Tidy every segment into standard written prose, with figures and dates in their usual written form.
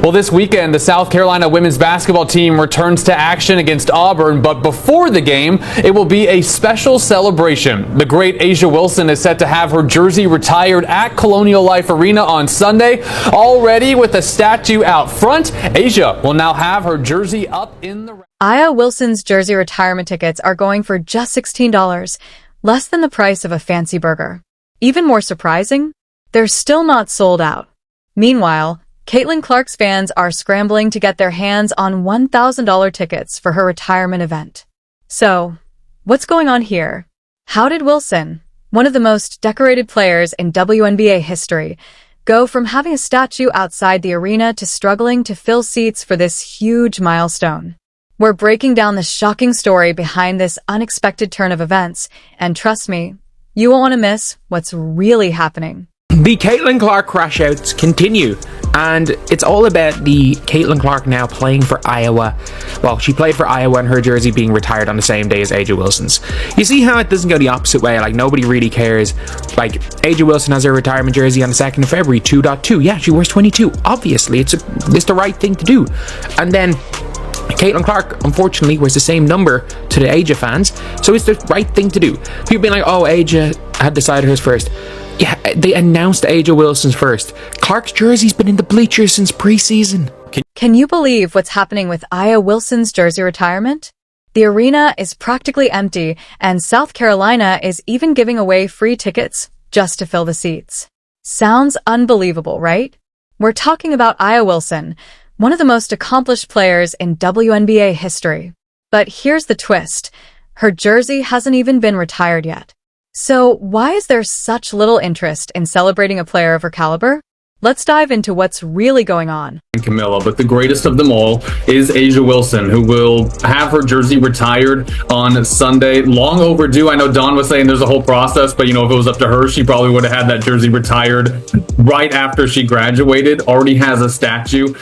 Well, this weekend, the South Carolina women's basketball team returns to action against Auburn, but before the game, it will be a special celebration. The great Asia Wilson is set to have her jersey retired at Colonial Life Arena on Sunday. Already with a statue out front, Asia will now have her jersey up in the... Aya Wilson's jersey retirement tickets are going for just $16, less than the price of a fancy burger. Even more surprising, they're still not sold out. Meanwhile, Caitlin Clark's fans are scrambling to get their hands on $1,000 tickets for her retirement event. So, what's going on here? How did Wilson, one of the most decorated players in WNBA history, go from having a statue outside the arena to struggling to fill seats for this huge milestone? We're breaking down the shocking story behind this unexpected turn of events, and trust me, you won't want to miss what's really happening. The Caitlin Clark crash-outs continue, and it's all about the Caitlin Clark now playing for Iowa. Well, she played for Iowa and her jersey being retired on the same day as Asia Wilson's. You see how it doesn't go the opposite way, like nobody really cares. Like, Asia Wilson has her retirement jersey on the 2nd of February, 2.2. Yeah, she wears 22. Obviously, it's the right thing to do. And then Caitlin Clark, unfortunately, wears the same number to the Asia fans, so it's the right thing to do. People being like, oh, Asia had decided hers first. Yeah, they announced Asia Wilson's first. Clark's jersey's been in the bleachers since preseason. Can you believe what's happening with Aya Wilson's jersey retirement? The arena is practically empty, and South Carolina is even giving away free tickets just to fill the seats. Sounds unbelievable, right? We're talking about Aya Wilson, one of the most accomplished players in WNBA history. But here's the twist. Her jersey hasn't even been retired yet. So why is there such little interest in celebrating a player of her caliber? Let's dive into what's really going on. Camilla, but the greatest of them all is Asia Wilson, who will have her jersey retired on Sunday. Long overdue. I know Dawn was saying there's a whole process, but if it was up to her, she probably would have had that jersey retired right after she graduated. Already has a statue.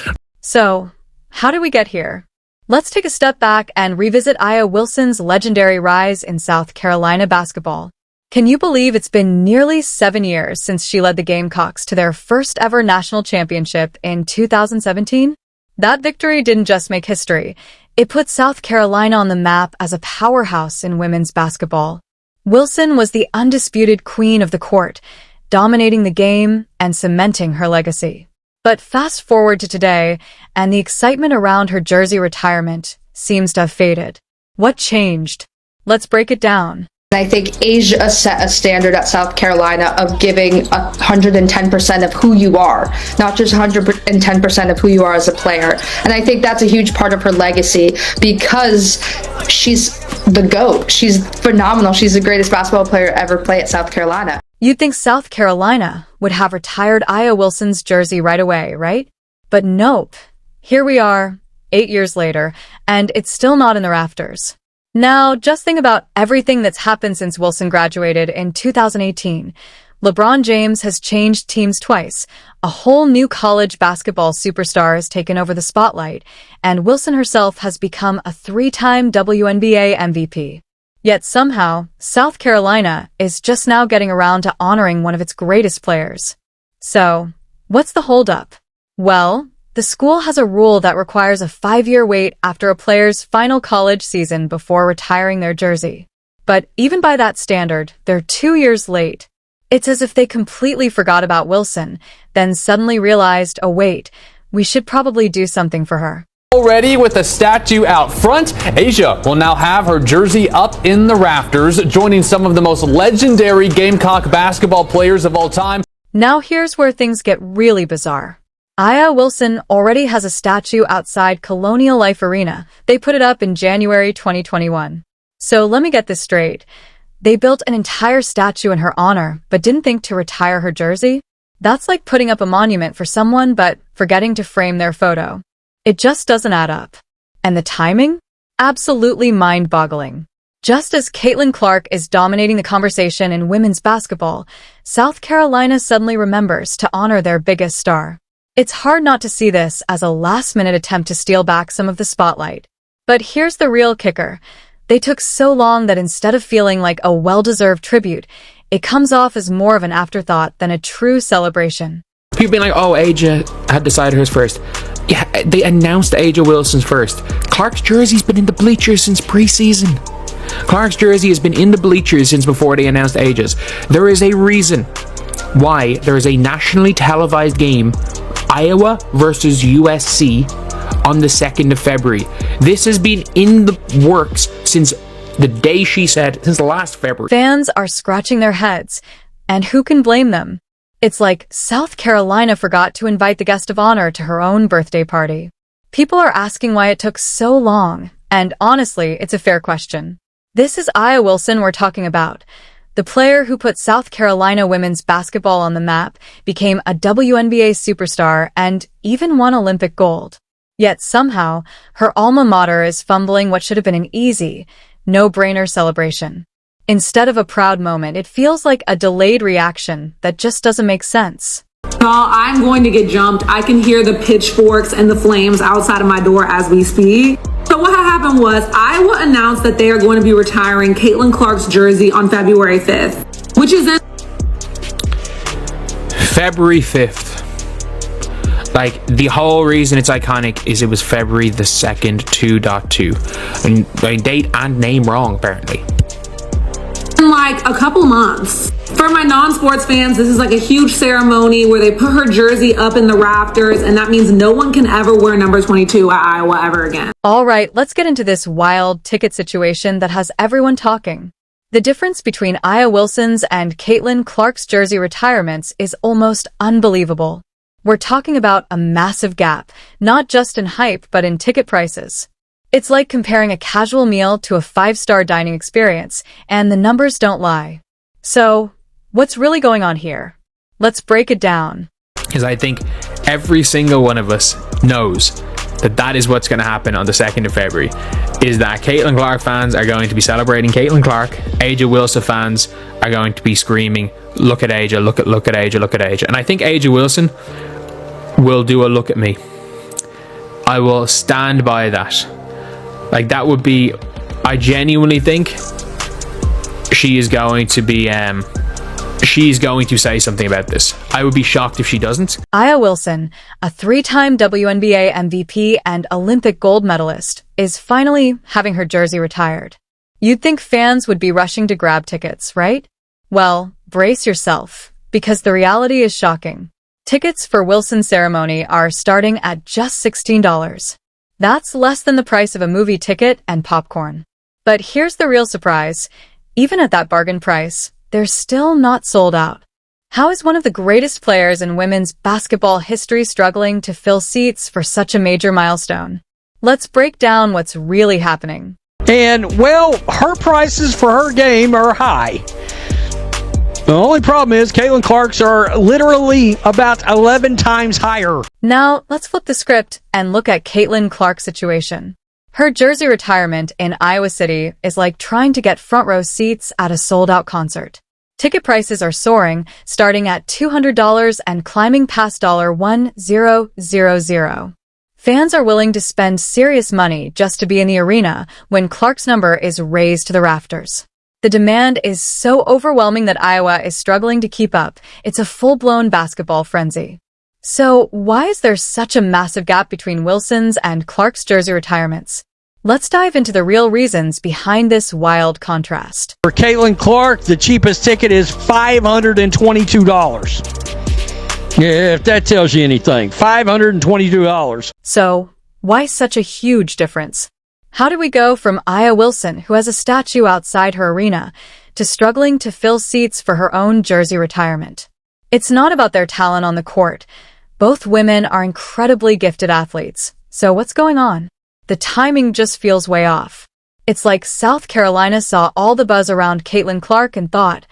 So, how did we get here? Let's take a step back and revisit Aya Wilson's legendary rise in South Carolina basketball. Can you believe it's been nearly 7 years since she led the Gamecocks to their first ever national championship in 2017? That victory didn't just make history. It put South Carolina on the map as a powerhouse in women's basketball. Wilson was the undisputed queen of the court, dominating the game and cementing her legacy. But fast forward to today, and the excitement around her jersey retirement seems to have faded. What changed? Let's break it down. I think Asia set a standard at South Carolina of giving 110% of who you are, not just 110% of who you are as a player. And I think that's a huge part of her legacy because she's the GOAT. She's phenomenal. She's the greatest basketball player to ever play at South Carolina. You'd think South Carolina would have retired Aya Wilson's jersey right away, right? But nope. Here we are, 8 years later, and it's still not in the rafters. Now, just think about everything that's happened since Wilson graduated in 2018. LeBron James has changed teams twice. A whole new college basketball superstar has taken over the spotlight, and Wilson herself has become a 3-time WNBA MVP. Yet somehow, South Carolina is just now getting around to honoring one of its greatest players. So, what's the holdup? Well, the school has a rule that requires a 5-year wait after a player's final college season before retiring their jersey. But even by that standard, they're 2 years late. It's as if they completely forgot about Wilson, then suddenly realized, oh wait, we should probably do something for her. Already with a statue out front, Asia will now have her jersey up in the rafters, joining some of the most legendary Gamecock basketball players of all time. Now here's where things get really bizarre. Aya Wilson already has a statue outside Colonial Life Arena. They put it up in January 2021. So let me get this straight. They built an entire statue in her honor, but didn't think to retire her jersey? That's like putting up a monument for someone, but forgetting to frame their photo. It just doesn't add up. And the timing? Absolutely mind-boggling. Just as Caitlin Clark is dominating the conversation in women's basketball, South Carolina suddenly remembers to honor their biggest star. It's hard not to see this as a last-minute attempt to steal back some of the spotlight. But here's the real kicker. They took so long that instead of feeling like a well-deserved tribute, it comes off as more of an afterthought than a true celebration. People being like, oh, Aja had decided hers first. Yeah, they announced Aja Wilson's first. Clark's jersey's been in the bleachers since preseason. Clark's jersey has been in the bleachers since before they announced Aja's. There is a reason why there is a nationally televised game, Iowa versus USC, on the 2nd of February. This has been in the works since the day she said, since last February. Fans are scratching their heads, and who can blame them? It's like South Carolina forgot to invite the guest of honor to her own birthday party. People are asking why it took so long, and honestly, it's a fair question. This is Aya Wilson we're talking about. The player who put South Carolina women's basketball on the map, became a WNBA superstar, and even won Olympic gold. Yet somehow, her alma mater is fumbling what should have been an easy, no-brainer celebration. Instead of a proud moment, it feels like a delayed reaction that just doesn't make sense. Y'all, I'm going to get jumped. I can hear the pitchforks and the flames outside of my door as we speak. So what happened was Iowa announced that they are going to be retiring Caitlin Clark's jersey on February 5th, which is in February 5th. Like, the whole reason it's iconic is it was February the 2nd, 2.2. And date and name wrong, apparently. like a couple months. For my non-sports fans, this is like a huge ceremony where they put her jersey up in the rafters, and that means no one can ever wear number 22 at Iowa ever again. All right, let's get into this wild ticket situation that has everyone talking. The difference between Aya Wilson's and Caitlin Clark's jersey retirements is almost unbelievable. We're talking about a massive gap, not just in hype, but in ticket prices. It's like comparing a casual meal to a 5-star dining experience, and the numbers don't lie. So, what's really going on here? Let's break it down. Because I think every single one of us knows that that is what's going to happen on the 2nd of February, is that Caitlin Clark fans are going to be celebrating Caitlin Clark. Aja Wilson fans are going to be screaming, look at Aja, look at Aja, look at Aja. And I think Aja Wilson will do a look at me. I will stand by that. Like, that would be, I genuinely think she is going to be, she's going to say something about this. I would be shocked if she doesn't. Aya Wilson, a 3-time WNBA MVP and Olympic gold medalist, is finally having her jersey retired. You'd think fans would be rushing to grab tickets, right? Well, brace yourself, because the reality is shocking. Tickets for Wilson's ceremony are starting at just $16. That's less than the price of a movie ticket and popcorn. But here's the real surprise. Even at that bargain price, they're still not sold out. How is one of the greatest players in women's basketball history struggling to fill seats for such a major milestone? Let's break down what's really happening. And, well, her prices for her game are high. The only problem is Caitlin Clark's are literally about 11 times higher. Now, let's flip the script and look at Caitlin Clark's situation. Her jersey retirement in Iowa City is like trying to get front row seats at a sold-out concert. Ticket prices are soaring, starting at $200 and climbing past $1,000. Fans are willing to spend serious money just to be in the arena when Clark's number is raised to the rafters. The demand is so overwhelming that Iowa is struggling to keep up. It's a full-blown basketball frenzy. So, why is there such a massive gap between Wilson's and Clark's jersey retirements? Let's dive into the real reasons behind this wild contrast. For Caitlin Clark, the cheapest ticket is $522. Yeah, if that tells you anything. $522. So, why such a huge difference? How do we go from Aya Wilson, who has a statue outside her arena, to struggling to fill seats for her own jersey retirement? It's not about their talent on the court. Both women are incredibly gifted athletes. So what's going on? The timing just feels way off. It's like South Carolina saw all the buzz around Caitlin Clark and thought,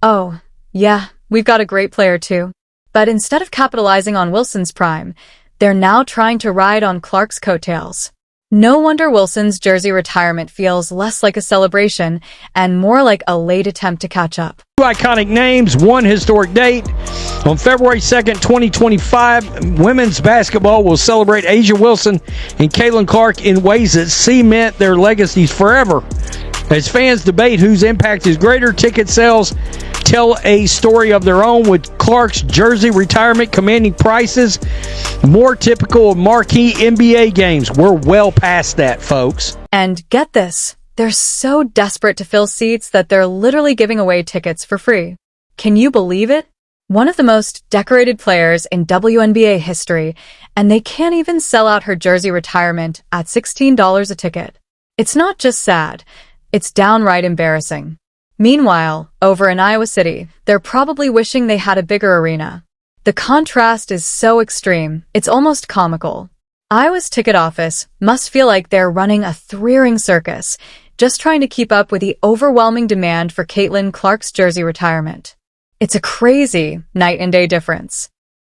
oh, yeah, we've got a great player too. But instead of capitalizing on Wilson's prime, they're now trying to ride on Clark's coattails. No wonder Wilson's jersey retirement feels less like a celebration and more like a late attempt to catch up. 2 iconic names, 1 historic date. On February 2nd, 2025, women's basketball will celebrate Aja Wilson and Caitlin Clark in ways that cement their legacies forever. As fans debate whose impact is greater, ticket sales tell a story of their own, with Clark's jersey retirement commanding prices more typical of marquee NBA games. We're well past that, folks. And get this, they're so desperate to fill seats that they're literally giving away tickets for free. Can you believe it? One of the most decorated players in WNBA history, and they can't even sell out her jersey retirement at $16 a ticket. It's not just sad, it's downright embarrassing. Meanwhile, over in Iowa City, they're probably wishing they had a bigger arena. The contrast is so extreme, it's almost comical. Iowa's ticket office must feel like they're running a three-ring circus, just trying to keep up with the overwhelming demand for Caitlin Clark's jersey retirement. It's a crazy night and day difference.